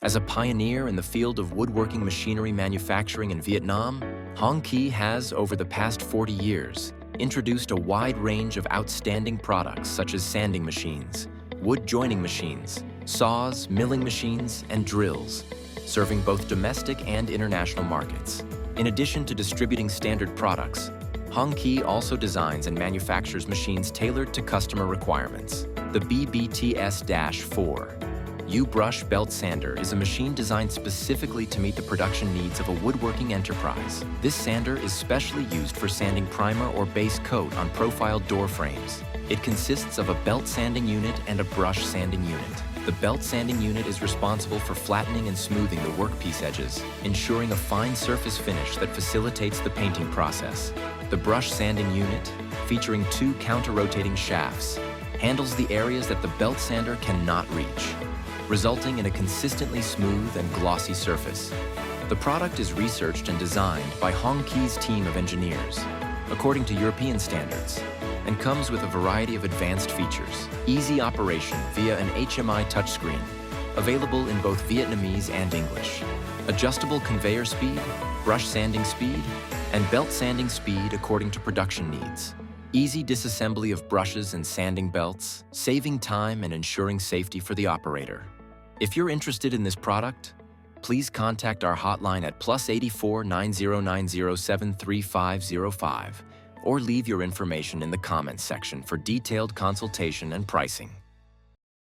As a pioneer in the field of woodworking machinery manufacturing in Vietnam, Hong Ki has, over the past 40 years, introduced a wide range of outstanding products such as sanding machines, wood joining machines, saws, milling machines, and drills, serving both domestic and international markets. In addition to distributing standard products, Hong Ki also designs and manufactures machines tailored to customer requirements. The BBTS-4 U-Brush Belt Sander is a machine designed specifically to meet the production needs of a woodworking enterprise. This sander is specially used for sanding primer or base coat on profiled door frames. It consists of a belt sanding unit and a brush sanding unit. The belt sanding unit is responsible for flattening and smoothing the workpiece edges, ensuring a fine surface finish that facilitates the painting process. The brush sanding unit, featuring 2 counter-rotating shafts, handles the areas that the belt sander cannot reach, resulting in a consistently smooth and glossy surface. The product is researched and designed by Hong Ki's team of engineers, according to European standards, and comes with a variety of advanced features. Easy operation via an HMI touchscreen, available in both Vietnamese and English. Adjustable conveyor speed, brush sanding speed, and belt sanding speed according to production needs. Easy disassembly of brushes and sanding belts, saving time and ensuring safety for the operator. If you're interested in this product, please contact our hotline at +84 9090 73505 or leave your information in the comments section for detailed consultation and pricing.